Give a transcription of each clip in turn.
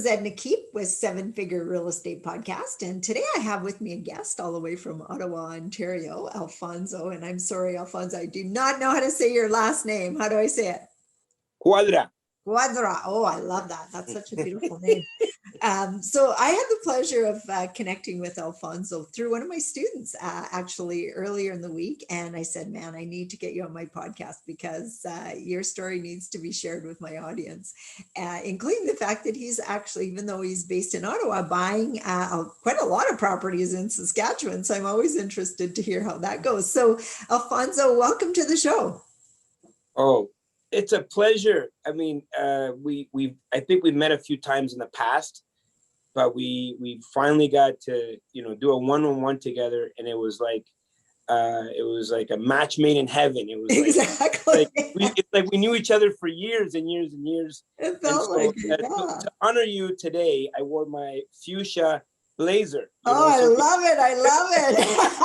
Edna Keep with Seven Figure Real Estate Podcast. And today I have with me a guest all the way from Ottawa, Ontario, Alfonso. And I'm sorry, Alfonso, I do not know how to say your last name. How do I say it? Quadra. Quadra. Oh, I love that. That's such a beautiful name. So I had the pleasure of connecting with Alfonso through one of my students actually earlier in the week. And I said, man, I need to get you on my podcast because your story needs to be shared with my audience, including the fact that he's actually, even though he's based in Ottawa, buying quite a lot of properties in Saskatchewan. So I'm always interested to hear how that goes. So Alfonso, welcome to the show. Oh, it's a pleasure. I mean, I think we've met a few times in the past, but we finally got to, do a one-on-one together, and it was like a match made in heaven. It was exactly it's like we knew each other for years and years and years. It felt like it, yeah. To honor you today, I wore my fuchsia blazer. I love it. I love it.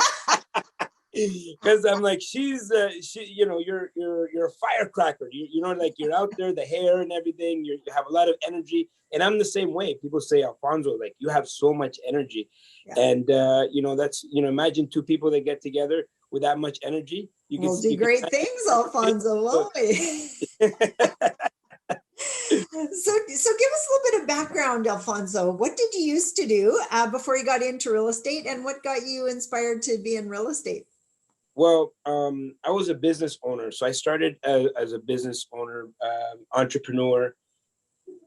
Because I'm like, you're a firecracker. Like you're out there, the hair and everything. You have a lot of energy, and I'm the same way. People say, Alfonso, like you have so much energy, yeah. And that's imagine two people that get together with that much energy. We'll do great things, Alfonso, won't we? So give us a little bit of background, Alfonso. What did you used to do before you got into real estate, and what got you inspired to be in real estate? Well, I was a business owner. So I started as a business owner, entrepreneur.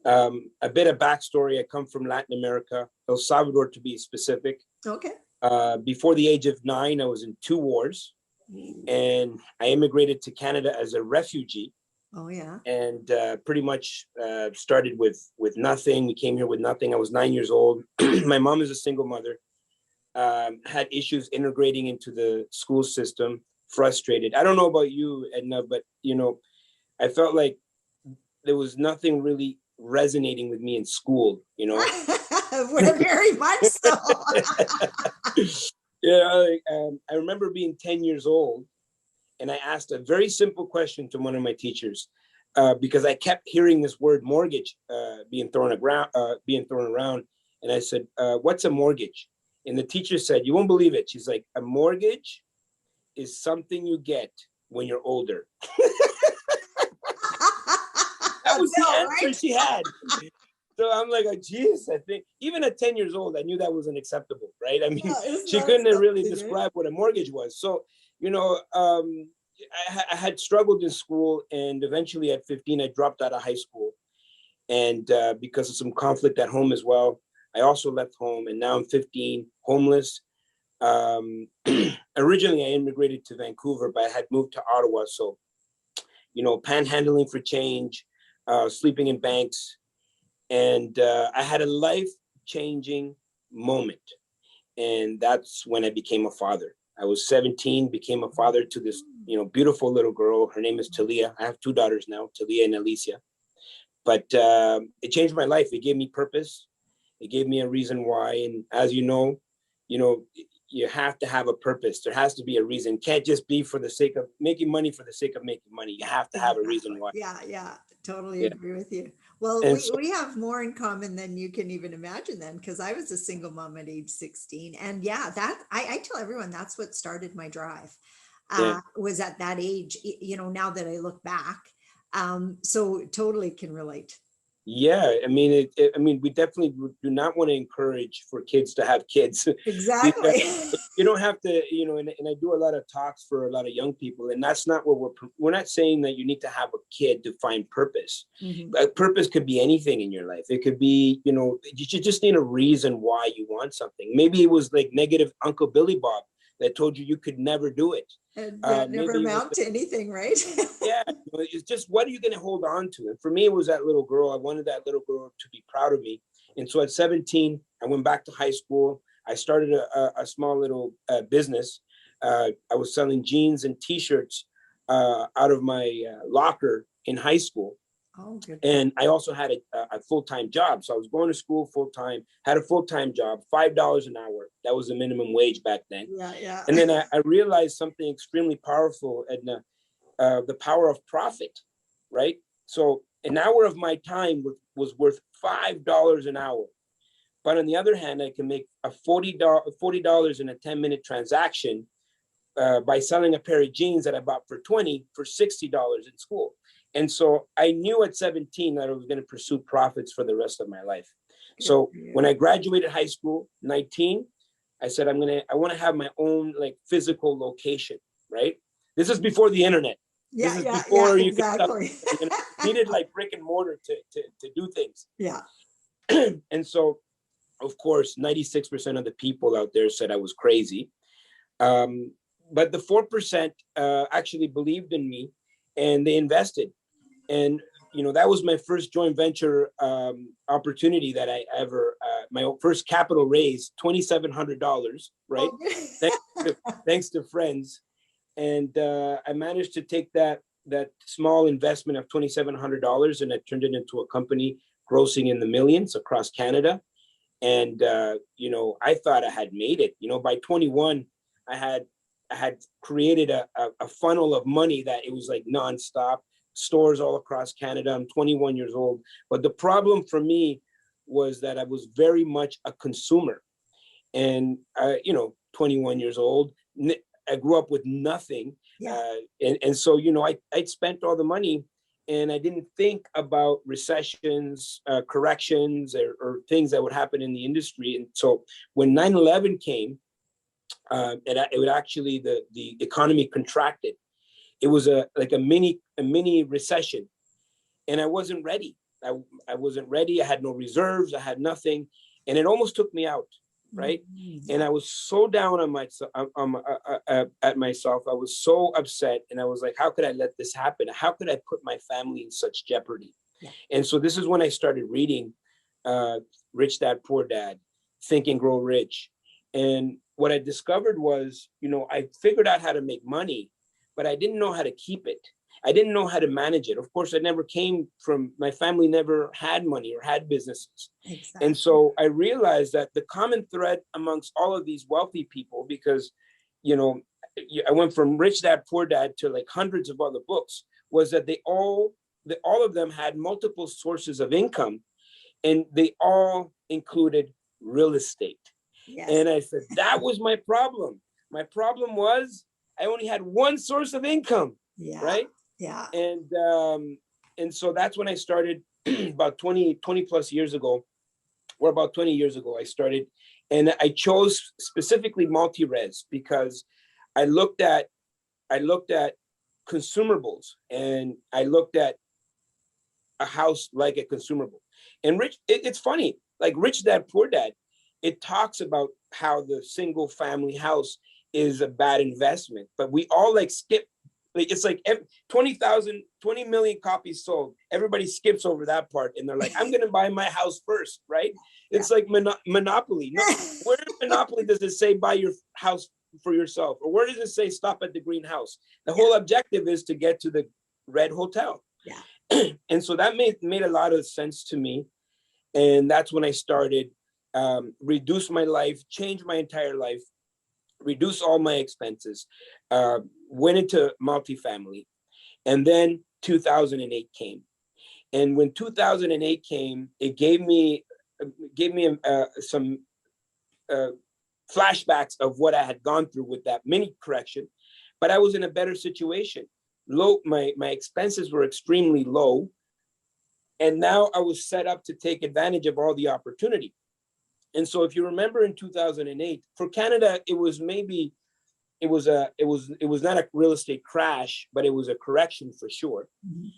A bit of backstory. I come from Latin America, El Salvador to be specific. Okay. Before the age of 9, I was in 2 wars, and I immigrated to Canada as a refugee. Oh, yeah. And pretty much started with nothing. We came here with nothing. I was 9 years old. My mom is a single mother. Had issues integrating into the school system, frustrated. I don't know about you, Edna, but, I felt like there was nothing really resonating with me in school, Very much so. I remember being 10 years old, and I asked a very simple question to one of my teachers, because I kept hearing this word mortgage being thrown around. And I said, what's a mortgage? And the teacher said, you won't believe it. She's like, a mortgage is something you get when you're older. That was the answer, right? She had. So I'm like, geez, I think even at 10 years old, I knew that wasn't acceptable, right? I mean, she couldn't really describe what a mortgage was. So, I had struggled in school, and eventually at 15, I dropped out of high school. And because of some conflict at home as well, I also left home, and now I'm 15, homeless. Originally, I immigrated to Vancouver, but I had moved to Ottawa. So, panhandling for change, sleeping in banks. And I had a life-changing moment. And that's when I became a father. I was 17, became a father to this, beautiful little girl. Her name is Talia. I have 2 daughters now, Talia and Alicia. But it changed my life. It gave me purpose. It gave me a reason why. And as you know, you have to have a purpose. There has to be a reason. It can't just be for the sake of making money for the sake of making money. You have to have a reason why. Yeah. Totally agree with you. Well, we have more in common than you can even imagine then, because I was a single mom at age 16. And yeah, that I tell everyone that's what started my drive, was at that age, now that I look back. So totally can relate. Yeah, I mean, we definitely do not want to encourage for kids to have kids. Exactly. You don't have to, and I do a lot of talks for a lot of young people, and that's not what we're not saying that you need to have a kid to find purpose. Mm-hmm. Purpose could be anything in your life. It could be, you just need a reason why you want something. Maybe it was like negative Uncle Billy Bob that told you could never do it. And that never amount to anything, right? Yeah, it's just, what are you going to hold on to? And for me, it was that little girl. I wanted that little girl to be proud of me. And so at 17, I went back to high school. I started a small little business. I was selling jeans and T-shirts out of my locker in high school. Oh, good. And I also had a full-time job. So I was going to school full-time, had a full-time job, $5 an hour. That was the minimum wage back then. Yeah. And then I realized something extremely powerful, Edna, the power of profit, right? So an hour of my time was worth $5 an hour. But on the other hand, I can make a $40 in a 10-minute transaction by selling a pair of jeans that I bought for $20 for $60 in school. And so I knew at 17 that I was going to pursue profits for the rest of my life. So when I graduated high school, 19, I said, I want to have my own like physical location, right? This is before the internet. Yeah, this is yeah, before yeah, you exactly. could needed like brick and mortar to do things. Yeah. And so, of course, 96% of the people out there said I was crazy. But the 4% actually believed in me and they invested. And, you know, that was my first joint venture opportunity that I ever, my first capital raise, $2,700, right? Okay. Thanks to friends. And I managed to take that small investment of $2,700 and I turned it into a company grossing in the millions across Canada. And, you know, I thought I had made it. You know, by 21, I had created a funnel of money that it was like nonstop, stores all across Canada. I'm 21 years old. But the problem for me was that I was very much a consumer. And, you know, 21 years old, I grew up with nothing. Yeah. And so, you know, I'd spent all the money and I didn't think about recessions, corrections, or things that would happen in the industry. And so when 9/11 came, it would actually, the economy contracted. It was like a mini recession. And I wasn't ready. I wasn't ready. I had no reserves. I had nothing. And it almost took me out. Right. Mm-hmm. And I was so down on myself, at myself. I was so upset. And I was like, how could I let this happen? How could I put my family in such jeopardy? Yeah. And so this is when I started reading Rich Dad, Poor Dad, Think and Grow Rich. And what I discovered was, you know, I figured out how to make money, but I didn't know how to keep it. I didn't know how to manage it. Of course, I never came from, my family never had money or had businesses. Exactly. And so I realized that the common thread amongst all of these wealthy people, because, you know, I went from Rich Dad, Poor Dad to like hundreds of other books, was that all of them had multiple sources of income and they all included real estate. Yes. And I said, that was my problem. My problem was I only had one source of income. Yeah. Right. Yeah. And so that's when I started about 20 plus years ago, or about 20 years ago, I started, and I chose specifically multi-res because I looked at consumables and I looked at a house like a consumable. And it's funny, like Rich Dad, Poor Dad, it talks about how the single family house is a bad investment, but we all like skip. It's like 20 million copies sold. Everybody skips over that part and they're like, I'm going to buy my house first, right? Yeah. It's like Monopoly. No, where in Monopoly does it say buy your house for yourself? Or where does it say stop at the green house? The whole objective is to get to the red hotel. Yeah. And so that made a lot of sense to me. And that's when I started, reduce my life, change my entire life, reduce all my expenses, went into multifamily. And then 2008 came. And when 2008 came, it gave me some flashbacks of what I had gone through with that mini correction, but I was in a better situation. My expenses were extremely low. And now I was set up to take advantage of all the opportunity. And so if you remember in 2008, for Canada, it was not a real estate crash, but it was a correction for sure. Mm-hmm.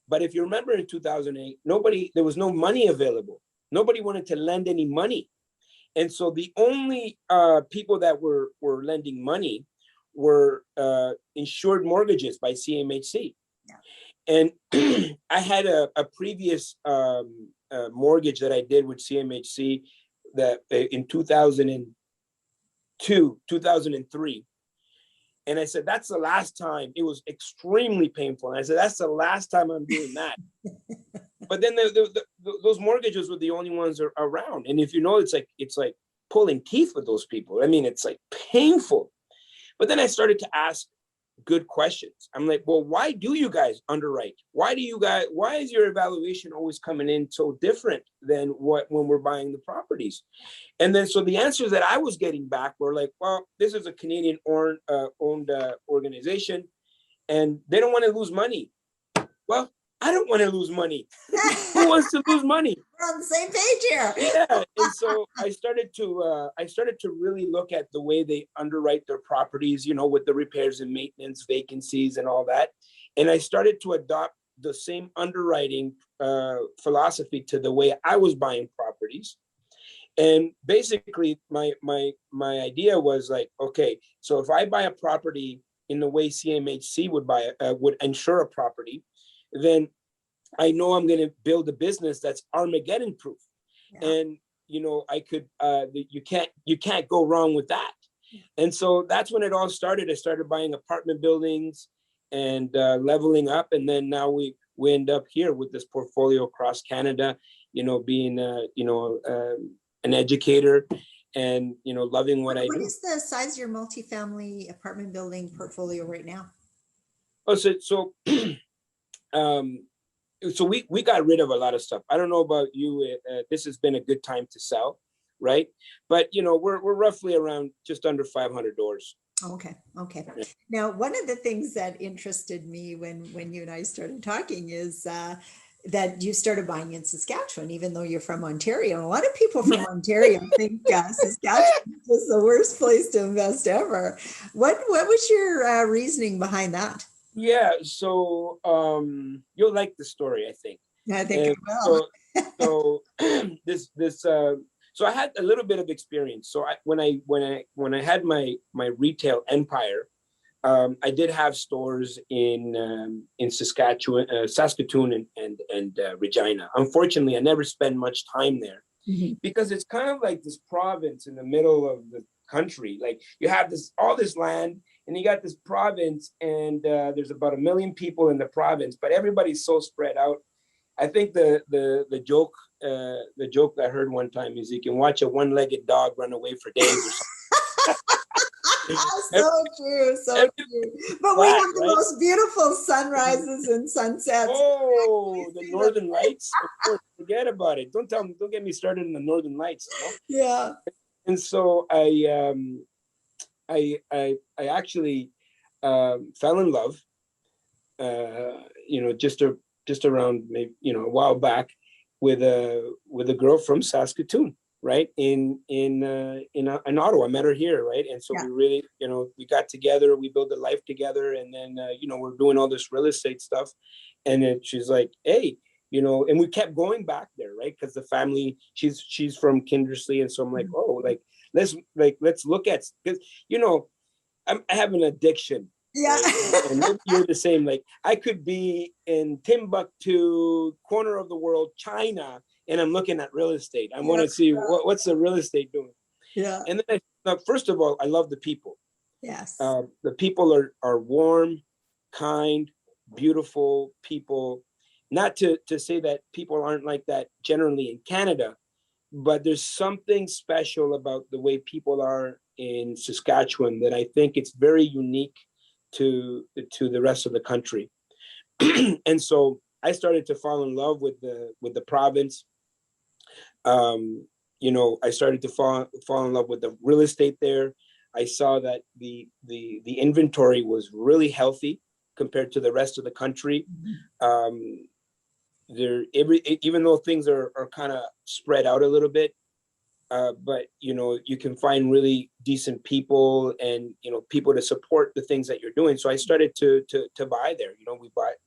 But if you remember in 2008, there was no money available. Nobody wanted to lend any money. And so the only people that were lending money were insured mortgages by CMHC. Yeah. And I had a previous mortgage that I did with CMHC that in 2002, 2003. And I said, that's the last time. It was extremely painful. And I said, that's the last time I'm doing that. But then those mortgages were the only ones around. And if you know, it's like pulling teeth with those people. I mean, it's like painful. But then I started to ask, good questions. I'm like, well, why do you guys underwrite? Why is your evaluation always coming in so different than when we're buying the properties? And then, so the answers that I was getting back were like, well, this is a Canadian owned organization and they don't want to lose money. Well, I don't want to lose money. Who wants to lose money? We're on the same page here. Yeah, and so I started to really look at the way they underwrite their properties, with the repairs and maintenance, vacancies, and all that. And I started to adopt the same underwriting philosophy to the way I was buying properties. And basically, my idea was like, okay, so if I buy a property in the way CMHC would insure a property, then I know I'm going to build a business that's Armageddon proof. Yeah. And, I could, you can't go wrong with that. And so that's when it all started. I started buying apartment buildings and leveling up. And then now we end up here with this portfolio across Canada, being, an educator and, loving what I do. What is the size of your multifamily apartment building portfolio right now? Oh, so we got rid of a lot of stuff. I don't know about you. This has been a good time to sell, right? But we're roughly around just under 500 doors. Okay. Yeah. Now, one of the things that interested me when you and I started talking is that you started buying in Saskatchewan, even though you're from Ontario. And a lot of people from Ontario think Saskatchewan is the worst place to invest ever. What was your reasoning behind that? Yeah, so you'll like the story, I think. I think I will. So I had a little bit of experience. So when I had my retail empire, I did have stores in Saskatchewan and Regina. Unfortunately, I never spent much time there because it's kind of like this province in the middle of the country. Like you have all this land. And you got this province, and there's about 1 million people in the province, but everybody's so spread out. I think the joke I heard one time is you can watch a one-legged dog run away for days or something. So true. But we have the most beautiful sunrises and sunsets. Oh, the Northern Lights. Of course, forget about it. Don't get me started in the Northern Lights. Yeah. And so I actually fell in love, just around maybe a while back with a girl from Saskatoon, right? In Ottawa. I met her here, right? And so we really, we got together, we built a life together, and then we're doing all this real estate stuff, and then she's like, hey. And we kept going back there, right? Because the family, she's from Kindersley, and so I'm like, oh, let's look at, because I have an addiction. Yeah. Right? And maybe you're the same. Like I could be in Timbuktu, corner of the world, China, and I'm looking at real estate. I want to see what's the real estate doing. Yeah. And then first of all, I love the people. Yes. The people are warm, kind, beautiful people. Not to say that people aren't like that generally in Canada, but there's something special about the way people are in Saskatchewan that I think it's very unique to the rest of the country. And so I started to fall in love with the province. I started to fall in love with the real estate there. I saw that the inventory was really healthy compared to the rest of the country. Even though things are kind of spread out a little bit, but you can find really decent people and people to support the things that you're doing. So I started to buy there.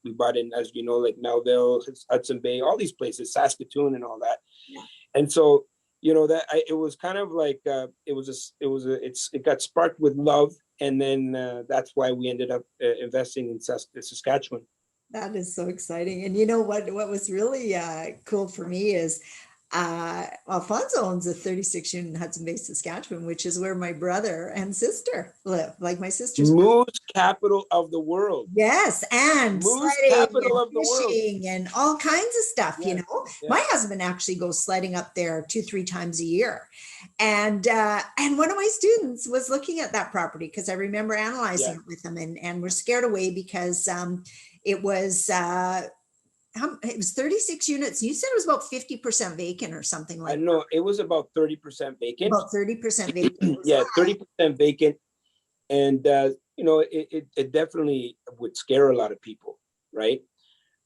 We bought in, as like Melville, Hudson Bay, all these places, Saskatoon, and all that. Yeah. And so it was kind of like it got sparked with love, and then that's why we ended up investing in Saskatchewan. That is so exciting. And what was really cool for me is Alfonso owns a 36 unit in Hudson Bay, Saskatchewan, which is where my brother and sister live, like my sister's. Moose capital of the world. Yes, and Moose sledding capital and of the world. fishing and all kinds of stuff, you Yeah, know. yeah. My husband actually goes sledding up there 2, 3 times a year. And one of my students was looking at that property because I remember analyzing Yeah. it with them, and we're scared away because it was it was 36 units. You said it was about 50% vacant or something I like know it was about 30% that. vacant. About 30% vacant. It was Yeah, high. 30% vacant. And, you know, it definitely would scare a lot of people, right?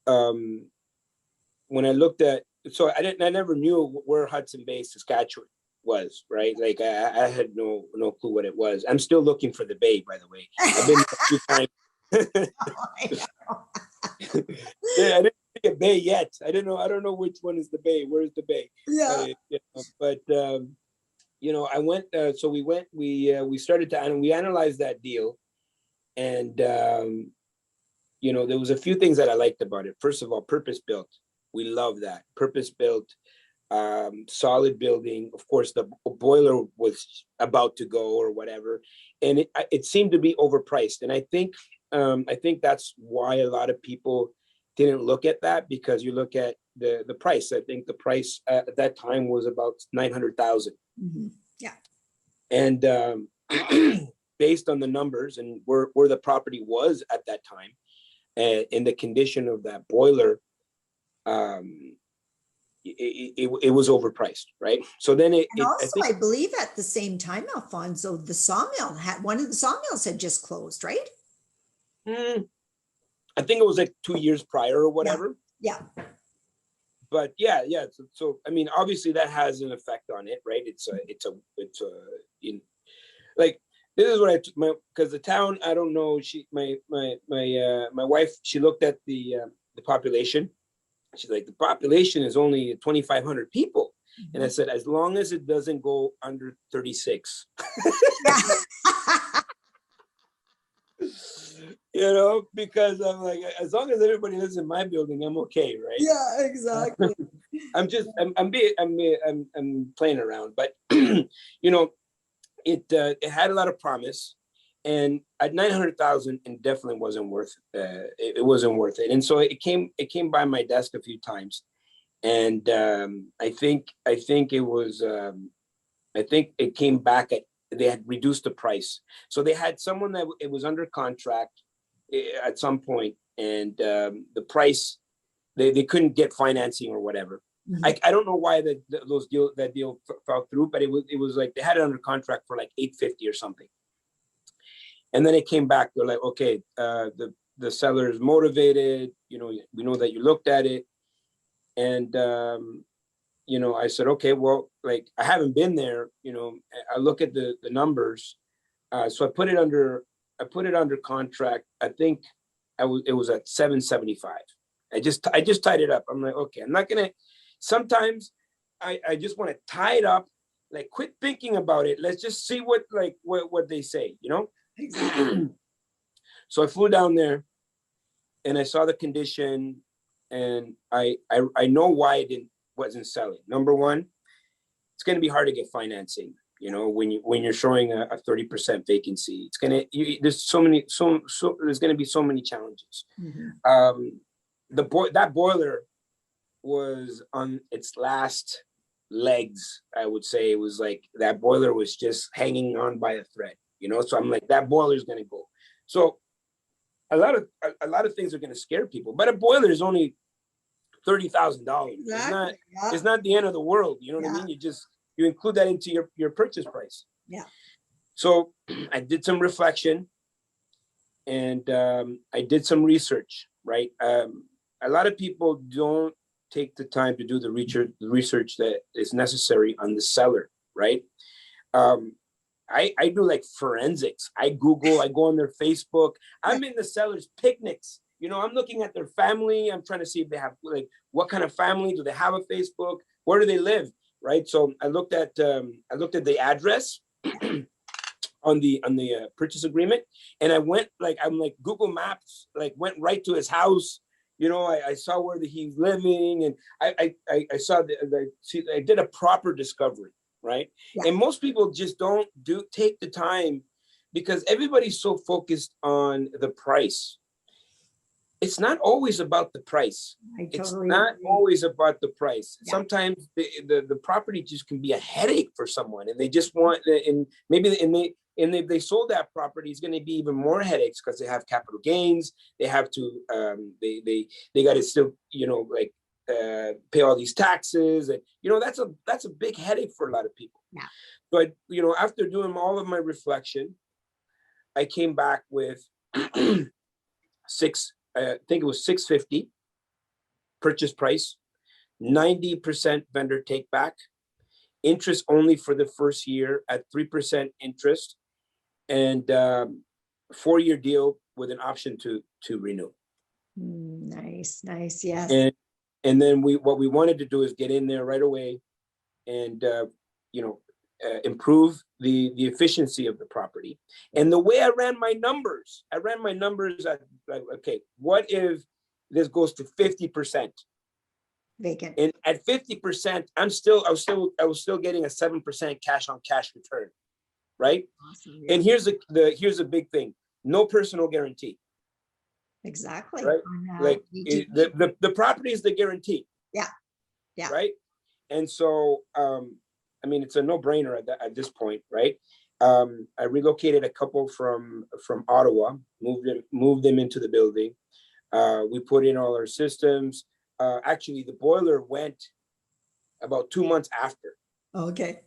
When I looked at, so I never knew where Hudson Bay, Saskatchewan was, right? Like I had no clue what it was. I'm still looking for the bay, by the way. I've been there a few times. Yeah, I didn't see a bay yet. I don't know which one is the bay. Where's the bay? Yeah. But you know, I went. So we went. We started to we analyzed that deal, and you know, there was a few things that I liked about it. First of all, purpose built. We love that purpose built, solid building. Of course, the boiler was about to go or whatever, and it seemed to be overpriced. And I think that's why a lot of people didn't look at that, because you look at the price. I think the price at that time was about 900,000. Mm-hmm. Yeah. And based on the numbers and where the property was at that time, and in the condition of that boiler, it was overpriced, right? So then I believe at the same time, Alfonso, the sawmill had one of the sawmills had just closed, right? I think it was like 2 years prior or whatever. Yeah. But yeah. So I mean, obviously that has an effect on it, right? It's like, this is what because the town, I don't know. My wife, she looked at the population. She's like, the population is only 2,500 people. Mm-hmm. And I said, as long as it doesn't go under 36. You know, because I'm like, as long as everybody lives in my building, I'm okay, right? Yeah, exactly. I'm playing around, but you know, it had a lot of promise, and at 900,000, it definitely wasn't worth it wasn't worth it. And so it came by my desk a few times, and I think it was I think it came back at, they had reduced the price, so they had someone that it was under contract at some point, and the price, they couldn't get financing or whatever. Mm-hmm. I don't know why that deal fell through, but it was like they had it under contract for like 850 or something. And then it came back. They're like, okay, the seller is motivated. You know, we know that you looked at it, and you know, I said, okay, well, like, I haven't been there. You know, I look at the numbers, so I put it under contract. I think it was at 775. I just tied it up. I'm like, okay, I'm not gonna. Sometimes I just want to tie it up. Like, quit thinking about it. Let's just see what they say. You know. Exactly. So I flew down there, and I saw the condition, and I know why it wasn't selling. Number one, it's going to be hard to get financing. You know, when you're showing a 30% vacancy, it's there's there's going to be so many challenges. Mm-hmm. That boiler was on its last legs. I would say it was like that boiler was just hanging on by a thread. You know, so I'm like, that boiler is going to go. So a lot of things are going to scare people, but a boiler is only $30,000. Exactly. It's not the end of the world. You know what I mean? You include that into your purchase price. Yeah. So I did some reflection, and I did some research, right? A lot of people don't take the time to do the research that is necessary on the seller, right? I do like forensics. I Google, I go on their Facebook. I'm in the seller's picnics. You know, I'm looking at their family. I'm trying to see if they have, like, what kind of family. Do they have a Facebook? Where do they live? Right. So I looked at the address on the purchase agreement, and I went, like, I'm like, Google Maps, like, went right to his house, I saw where he's living, and I saw I did a proper discovery, right? Yeah. And most people just don't take the time because everybody's so focused on the price. It's not always about the price. It's not always about the price. Yeah. Sometimes the property just can be a headache for someone, and they just want, and maybe if they sold that property, it's going to be even more headaches because they have capital gains. They have to they got to still pay all these taxes, and that's a big headache for a lot of people. Yeah. But after doing all of my reflection, I came back with I think it was 650 purchase price, 90% vendor take back, interest only for the first year at 3% interest, and 4-year deal with an option to renew. Nice, yes. And then what we wanted to do is get in there right away and improve the efficiency of the property. And the way I ran my numbers at okay, what if this goes to 50% vacant? And at 50%, I was still getting a 7% cash on cash return, right? Awesome, yeah. And here's a big thing: no personal guarantee. Exactly. Right. Like the property is the guarantee. Yeah. Yeah. Right. And so, it's a no-brainer at this point, right? I relocated a couple from Ottawa, moved them into the building. We put in all our systems. Actually, the boiler went about 2 months after. Okay.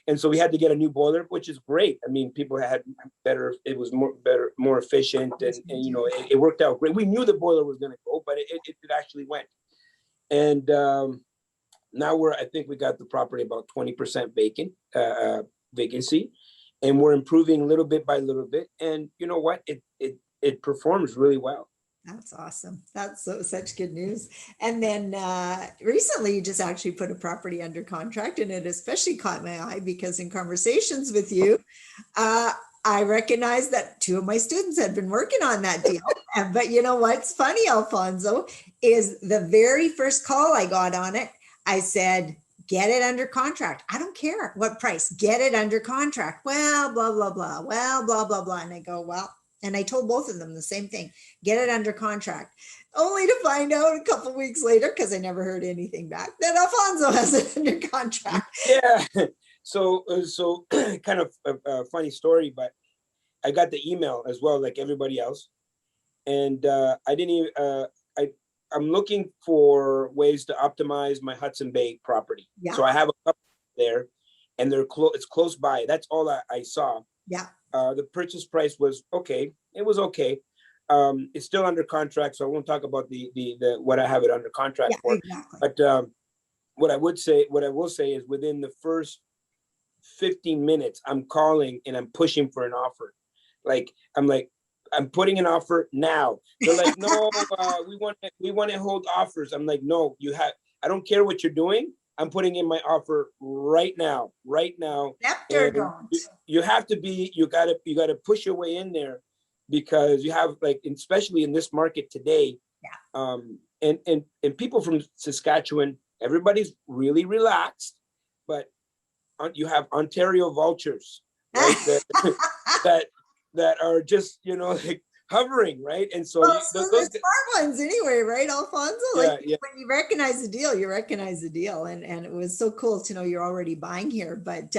And so we had to get a new boiler, which is great. People had better. It was more efficient, and it worked out great. We knew the boiler was going to go, but it actually went. And now I think we got the property about 20% vacancy, and we're improving little bit by little bit. And you know what? It performs really well. That's awesome. That's such good news. And then recently you just actually put a property under contract, and it especially caught my eye because in conversations with you, I recognized that 2 of my students had been working on that deal. But you know what's funny, Alfonso, is the very first call I got on it, I said, get it under contract. I don't care what price, get it under contract. Well, blah, blah, blah. Well, blah, blah, blah. And I go, well, and I told both of them the same thing, get it under contract, only to find out a couple of weeks later, because I never heard anything back, that Alfonso has it under contract. Yeah. So kind of a funny story, but I got the email as well, like everybody else. And I didn't even, I'm looking for ways to optimize my Hudson Bay property. Yeah. So I have a couple there, and it's close by. That's all I saw. Yeah. The purchase price was okay. It was okay. It's still under contract, so I won't talk about the what I have it under contract for. Exactly. But what I will say is within the first 15 minutes, I'm calling and I'm pushing for an offer. I'm putting an offer now. They're like, no, we want to hold offers. I'm like, no, I don't care what you're doing. I'm putting in my offer right now. You have to you gotta push your way in there, because you have, like, especially in this market today. Yeah. And people from Saskatchewan, everybody's really relaxed, but you have Ontario vultures, right? that are just, like, hovering, right? And so those smart ones anyway, right, Alfonso? When you recognize the deal, you recognize the deal, and it was so cool to know you're already buying here. But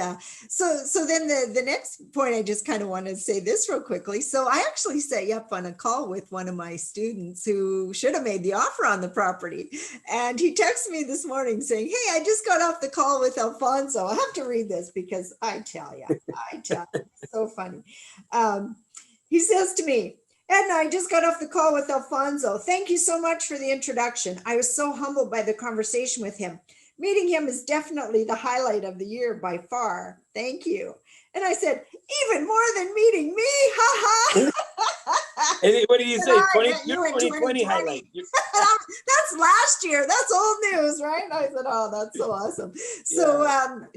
so then the next point, I just kind of want to say this real quickly. So I actually set you up on a call with one of my students who should have made the offer on the property, and he texted me this morning saying, "Hey, I just got off the call with Alfonso." I have to read this because I tell you, it's so funny. He says to me, "Edna, I just got off the call with Alfonso. Thank you so much for the introduction. I was so humbled by the conversation with him. Meeting him is definitely the highlight of the year by far. Thank you." And I said, "Even more than meeting me, ha ha." And what did you And say? Your you in 2020 highlight. 2020. That's last year. That's old news, right? And I said, oh, that's so awesome. So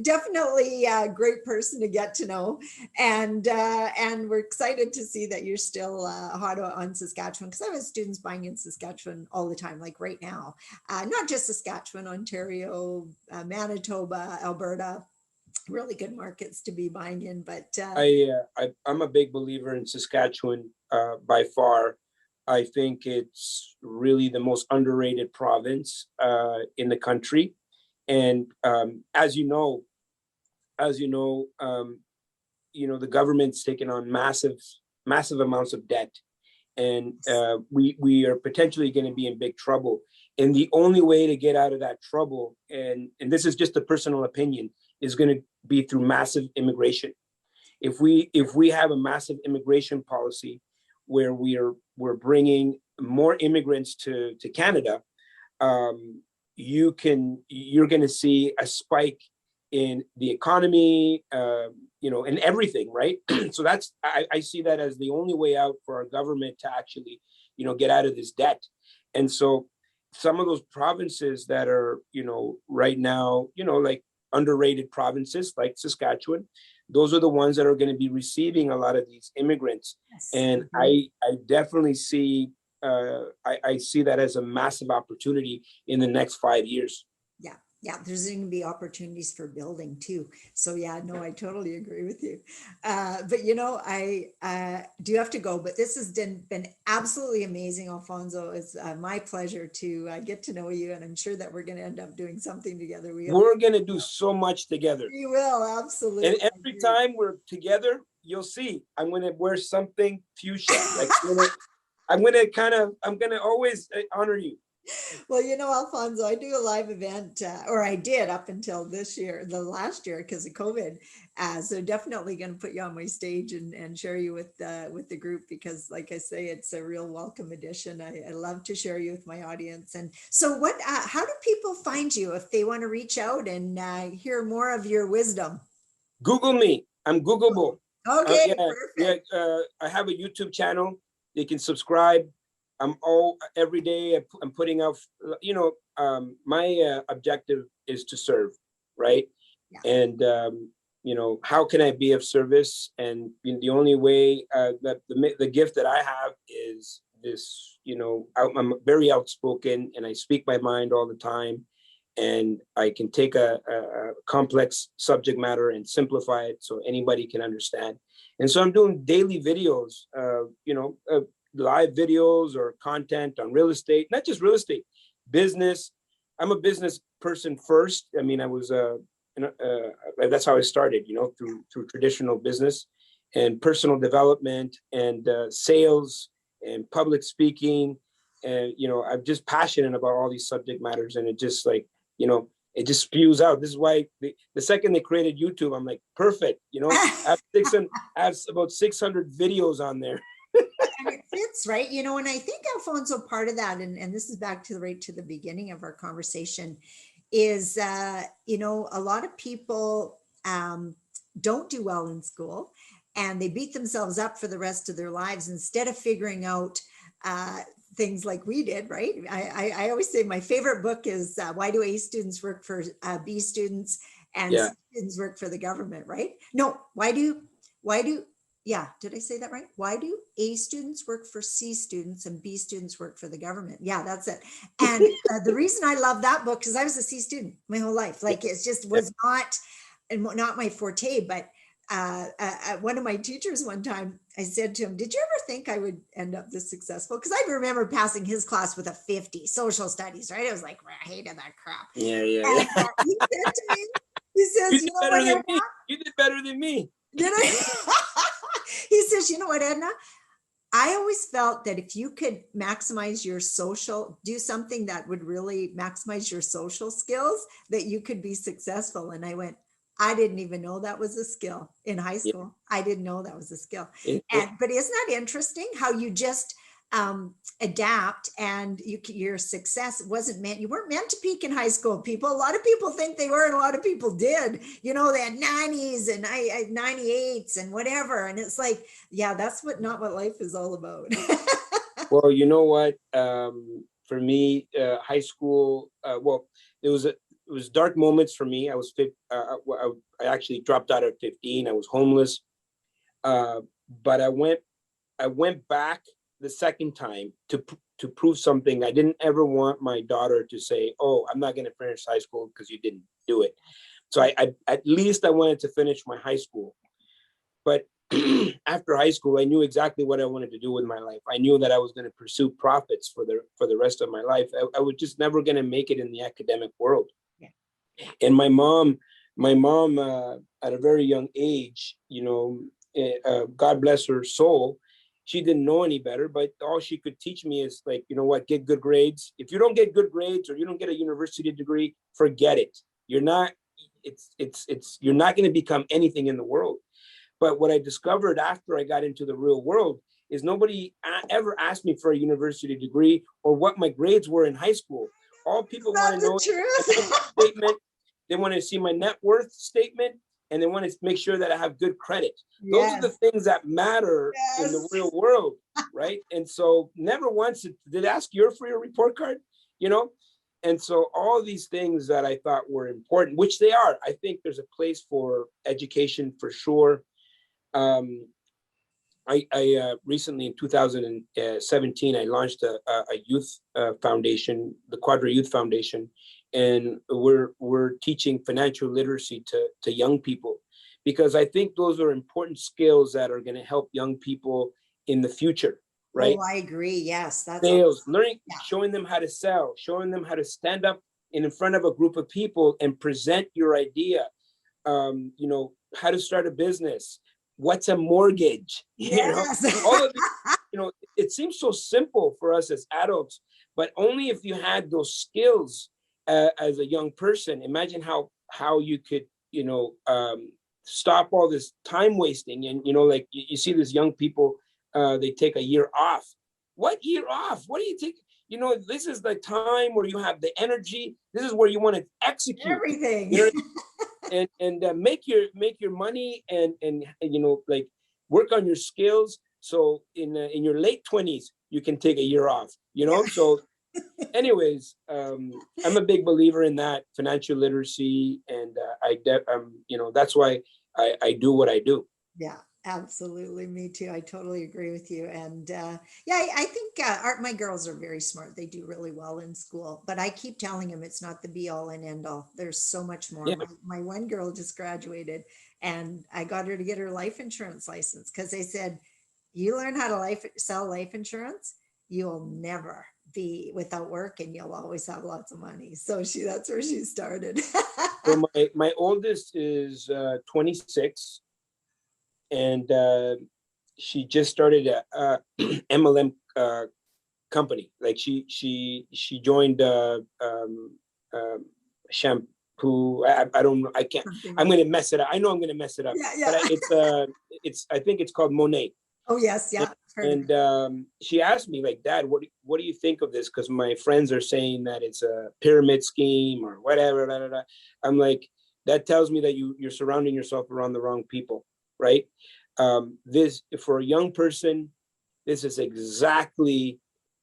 definitely a great person to get to know. And we're excited to see that you're still hot on Saskatchewan, because I have students buying in Saskatchewan all the time, like right now. Not just Saskatchewan, Ontario, Manitoba, Alberta, really good markets to be buying in. But I'm a big believer in Saskatchewan by far. I think it's really the most underrated province in the country. And as you know, the government's taken on massive amounts of debt, and we are potentially going to be in big trouble. And the only way to get out of that trouble, and this is just a personal opinion, is going to be through massive immigration. If we have a massive immigration policy where we're bringing more immigrants to Canada, you're going to see a spike in the economy, and everything, right? So I see that as the only way out for our government to actually, get out of this debt. And so some of those provinces that are, right now, like underrated provinces like Saskatchewan, those are the ones that are going to be receiving a lot of these immigrants. Yes. And I definitely see I see that as a massive opportunity in the next 5 years. Yeah, there's going to be opportunities for building too. So yeah, no, I totally agree with you. But I do have to go, but this has been absolutely amazing, Alfonso. It's my pleasure to get to know you, and I'm sure that we're going to end up doing something together. We're going to do so much together. We will, absolutely. And every time we're together, you'll see, I'm going to wear something fuchsia. Like I'm going to always honor you. Well, Alfonso, I do a live event, or I did up until the last year because of COVID. So definitely going to put you on my stage and share you with the group, because like I say, it's a real welcome addition. I love to share you with my audience. And so how do people find you if they want to reach out and hear more of your wisdom? Google me. I'm Googleable. Okay, perfect. I have a YouTube channel. They can subscribe. Every day I'm putting out, my objective is to serve, right? Yeah. And, how can I be of service? And the only way that the gift that I have is this, I'm very outspoken and I speak my mind all the time. And I can take a complex subject matter and simplify it so anybody can understand. And so I'm doing daily videos, live videos or content on real estate, not just real estate, business. I'm a business person first. I mean, I was, that's how I started, through traditional business and personal development and sales and public speaking. And, I'm just passionate about all these subject matters, and it just it just spews out. This is why the second they created YouTube, I'm like, perfect. I have about 600 videos on there. And it fits, right? And I think, Alfonso, part of that, and this is back to the beginning of our conversation, is a lot of people don't do well in school, and they beat themselves up for the rest of their lives instead of figuring out things like we did, right? I always say my favorite book is Why Do A Students Work for B Students and C Students Work for the Government, right? No, did I say that right? Why do A students work for C students and B students work for the government? Yeah, that's it. And the reason I love that book is I was a C student my whole life. Like, it just was not my forte. But one of my teachers one time, I said to him, "Did you ever think I would end up this successful?" Because I remember passing his class with a 50, social studies, right? I was like, I hated that crap. Yeah. And, he said to me, he says, "You did better than me. You did better than me." Did I? He says, "You know what, Edna? I always felt that if you could maximize your do something that would really maximize your social skills, that you could be successful." And I went, I didn't even know that was a skill in high school. Yeah. I didn't know that was a skill. But isn't that interesting how you just, adapt, and your success wasn't meant, you weren't meant to peak in high school, people. A lot of people think they were, and a lot of people did. You know, they had 90s and I 98s and whatever. And it's like, yeah, that's not what life is all about. Well, you know what? For me, high school, well, it was dark moments for me. I actually dropped out at 15. I was homeless. But I went back the second time to prove something. I didn't ever want my daughter to say, "Oh, I'm not going to finish high school because you didn't do it." So I at least I wanted to finish my high school. But after high school, I knew exactly what I wanted to do with my life. I knew that I was going to pursue profits for the rest of my life. I was just never going to make it in the academic world. Yeah. And my mom, at a very young age, God bless her soul, she didn't know any better, but all she could teach me is like, you know what, get good grades. If you don't get good grades or you don't get a university degree, forget it. You're not, you're not going to become anything in the world. But what I discovered after I got into the real world is nobody ever asked me for a university degree or what my grades were in high school. All people want to know is my statement. They want to see my net worth statement, and they want to make sure that I have good credit. Those are the things that matter in the real world, right? And so never once did ask you for your report card, you know? And so all these things that I thought were important, which they are, I think there's a place for education for sure. I recently in 2017, I launched a youth foundation, the Quadra Youth Foundation, and we're teaching financial literacy to young people, because I think those are important skills that are going to help young people in the future, right? Oh, I agree. Yes, that's Sales, awesome. learning, showing them how to sell, showing them how to stand up in front of a group of people and present your idea. How to start a business, what's a mortgage, all of these, it seems so simple for us as adults, but only if you had those skills as a young person. Imagine how you could, stop all this time wasting. And, like you see these young people, they take a year off. What year off? What do you take? This is the time where you have the energy. This is where you want to execute everything. And make your money and like work on your skills. So in your late 20s, you can take a year off, So anyways, I'm a big believer in that financial literacy. And that's why I do what I do. Yeah, absolutely. Me too. I totally agree with you. And I think my girls are very smart. They do really well in school, but I keep telling them it's not the be all and end all. There's so much more. Yeah. My one girl just graduated, and I got her to get her life insurance license because they said, you learn how to sell life insurance, you'll never be without work, and you'll always have lots of money. So that's where she started. So my oldest is 26. And she just started a MLM company. Like she joined shampoo. I don't know. I can't. I'm going to mess it up. I know I'm going to mess it up. Yeah. But it's. I think it's called Monet. Oh yes, yeah. And she asked me, like, Dad, what do you think of this? Because my friends are saying that it's a pyramid scheme or whatever. Blah, blah, blah. I'm like, that tells me that you're surrounding yourself around the wrong people. Right. This, for a young person, this is exactly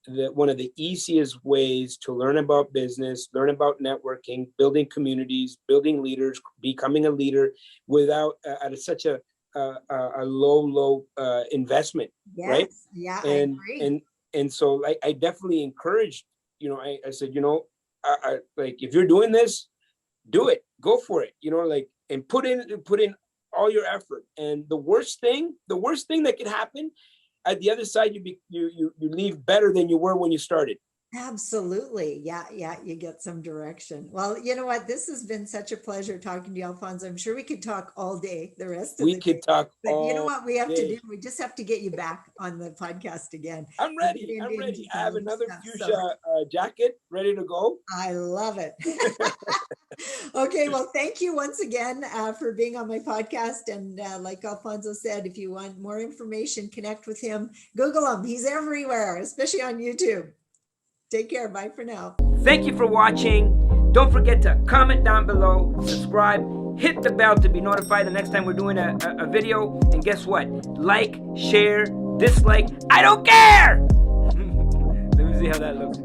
one of the easiest ways to learn about business, learn about networking, building communities, building leaders, becoming a leader without at such a low investment. Yes. Right. Yeah. And I agree. and so I definitely encouraged, I said, I like, if you're doing this, do it, go for it, and put in all your effort. And the worst thing that could happen at the other side, you leave better than you were when you started. Absolutely. Yeah. You get some direction. Well, you know what? This has been such a pleasure talking to you, Alfonso. I'm sure we could talk all day, the rest of the day. We could talk But you know all what we have to day. do? We just have to get you back on the podcast again. I'm ready. I have another fuchsia jacket ready to go. I love it. Okay, well, thank you once again for being on my podcast. And like Alfonso said, if you want more information, connect with him. Google him. He's everywhere, especially on YouTube. Take care. Bye for now. Thank you for watching. Don't forget to comment down below, subscribe, hit the bell to be notified the next time we're doing a video. And guess what? Like, share, dislike, I don't care! Let me see how that looks.